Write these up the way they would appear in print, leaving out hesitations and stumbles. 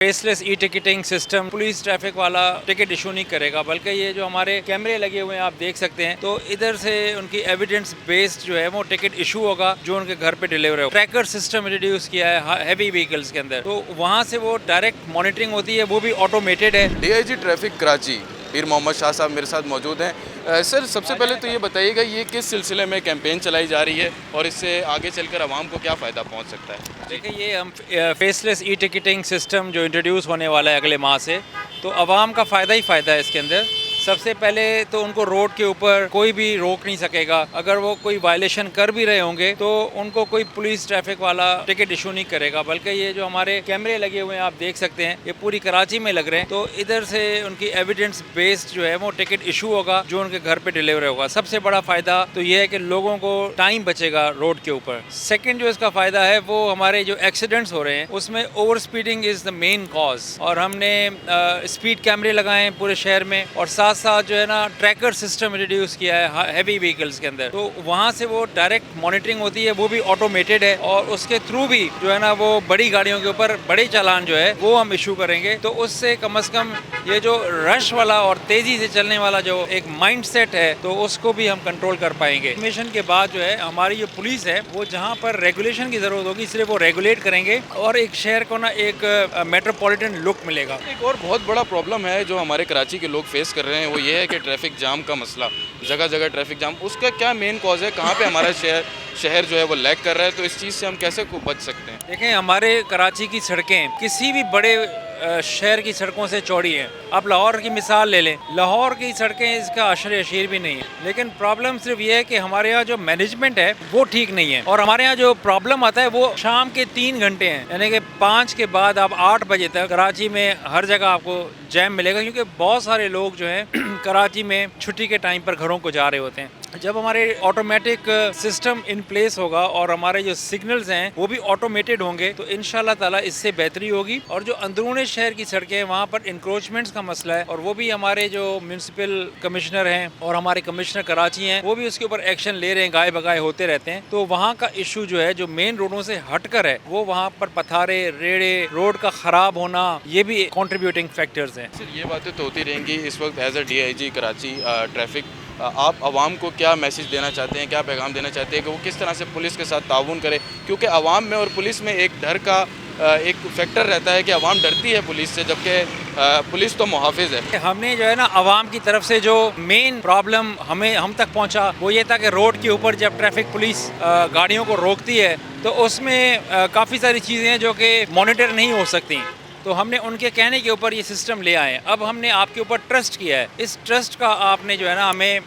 Face less e ticketing system police traffic वाला ticket issue नहीं करेगा, बल्कि ये जो हमारे कैमरे लगे हुए हैं आप देख सकते हैं, तो इधर से उनकी एविडेंस बेस्ड जो है वो टिकट इशू होगा जो उनके घर पे डिलीवर होगा। ट्रैकर सिस्टम इंट्रोड्यूस किया है हैवी व्हीकल्स के अंदर, तो वहाँ से वो डायरेक्ट मॉनिटरिंग होती है, वो भी ऑटोमेटेड है। डीआईजी ट्रैफिक कराची पीर मोहम्मद शाह साहब मेरे साथ मौजूद हैं। सर, सबसे पहले तो ये बताइएगा ये किस सिलसिले में कैंपेन चलाई जा रही है और इससे आगे चलकर आवाम को क्या फ़ायदा पहुंच सकता है? देखिए, ये हम फेसलेस ई टिकटिंग सिस्टम जो इंट्रोड्यूस होने वाला है अगले माह से, तो आवाम का फ़ायदा ही फ़ायदा है इसके अंदर। सबसे पहले तो उनको रोड के ऊपर कोई भी रोक नहीं सकेगा। अगर वो कोई वायलेशन कर भी रहे होंगे तो उनको कोई पुलिस ट्रैफिक वाला टिकट इशू नहीं करेगा, बल्कि ये जो हमारे कैमरे लगे हुए हैं आप देख सकते हैं, ये पूरी कराची में लग रहे हैं, तो इधर से उनकी एविडेंस बेस्ड जो है वो टिकट इशू होगा जो उनके घर पे डिलीवर होगा। सबसे बड़ा फ़ायदा तो ये है कि लोगों को टाइम बचेगा रोड के ऊपर। सेकेंड जो इसका फ़ायदा है वो हमारे जो एक्सीडेंट्स हो रहे हैं उसमें over speeding is the main cause, और हमने स्पीड कैमरे लगाए हैं पूरे शहर में, और साथ साथ जो है ना ट्रैकर सिस्टम इंट्रोड्यूस किया है हैवी व्हीकल्स के अंदर, तो वहाँ से वो डायरेक्ट मॉनिटरिंग होती है, वो भी ऑटोमेटेड है, और उसके थ्रू भी जो है ना वो बड़ी गाड़ियों के ऊपर बड़े चालान जो है वो हम इशू करेंगे। तो उससे कम से कम ये जो रश वाला और तेज़ी से चलने वाला जो एक माइंड सेट है तो उसको भी हम कंट्रोल कर पाएंगे। मिशन के बाद जो है हमारी जो पुलिस है वो जहाँ पर रेगुलेशन की ज़रूरत होगी सिर्फ वो रेगुलेट करेंगे, और एक शहर को ना एक मेट्रोपॉलिटन लुक मिलेगा। एक और बहुत बड़ा प्रॉब्लम है जो हमारे कराची के लोग फेस कर रहे हैं, वो ये है कि ट्रैफिक जाम का मसला, जगह जगह ट्रैफिक जाम, उसका क्या मेन कॉज है? कहाँ पे हमारा शहर जो है वो लैग कर रहा है? तो इस चीज़ से हम कैसे बच सकते हैं? देखें, हमारे कराची की सड़कें किसी भी बड़े शहर की सड़कों से चौड़ी हैं। आप लाहौर की मिसाल ले लें, लाहौर की सड़कें इसका अशर अशीर भी नहीं है, लेकिन प्रॉब्लम सिर्फ ये है कि हमारे यहाँ जो मैनेजमेंट है वो ठीक नहीं है, और हमारे यहाँ जो प्रॉब्लम आता है वो शाम के 3 घंटे हैं, यानी कि 5 के बाद आप 8 बजे तक कराची में हर जगह आपको जैम मिलेगा, क्योंकि बहुत सारे लोग जो हैं कराची में छुट्टी के टाइम पर घरों को जा रहे होते हैं। जब हमारे ऑटोमेटिक सिस्टम इन प्लेस होगा और हमारे जो सिग्नल्स हैं वो भी ऑटोमेटेड होंगे तो इंशाल्लाह ताला इससे बेहतरी होगी। और जो अंदरूनी शहर की सड़कें हैं वहाँ पर इंक्रोचमेंट्स का मसला है, और वो भी हमारे जो म्यूनसिपल कमिश्नर हैं और हमारे कमिश्नर कराची हैं वो भी उसके ऊपर एक्शन ले रहे हैं, गाय बगाए होते रहते हैं। तो वहाँ का इशू जो है जो मेन रोडों से हटकर है वो वहाँ पर पथारे, रेड़े, रोड का ख़राब होना, ये भी कॉन्ट्रीब्यूटिंग फैक्टर्स हैं। सर, ये बातें तो होती रहेंगी। इस वक्त as a DIG Karachi traffic आप आवाम को क्या मैसेज देना चाहते हैं, क्या पैगाम देना चाहते हैं कि वो किस तरह से पुलिस के साथ ताउन करे? क्योंकि आवाम में और पुलिस में एक डर का एक फैक्टर रहता है कि आवाम डरती है पुलिस से, जबकि पुलिस तो मुहाफिज है। हमने जो है ना आवाम की तरफ से जो मेन प्रॉब्लम हम तक पहुंचा वो ये था कि रोड के ऊपर जब ट्रैफिक पुलिस गाड़ियों को रोकती है तो उसमें काफ़ी सारी चीज़ें हैं जो कि मॉनिटर नहीं हो सकती, तो हमने उनके कहने के ऊपर ये सिस्टम ले आए। अब हमने आपके ऊपर ट्रस्ट किया है, इस ट्रस्ट का आपने जो है ना हमें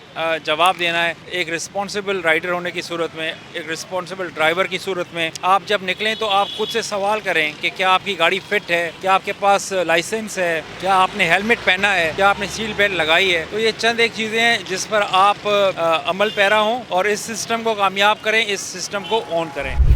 जवाब देना है। एक रिस्पॉन्सिबल राइडर होने की सूरत में, एक रिस्पॉन्सिबल ड्राइवर की सूरत में आप जब निकलें तो आप खुद से सवाल करें कि क्या आपकी गाड़ी फिट है, क्या आपके पास लाइसेंस है, क्या आपने हेलमेट पहना है, क्या आपने सीट बेल्ट लगाई है। तो ये चंद एक चीज़ें हैं जिस पर आप अमल पैरा हों और इस सिस्टम को कामयाब करें, इस सिस्टम को ऑन करें।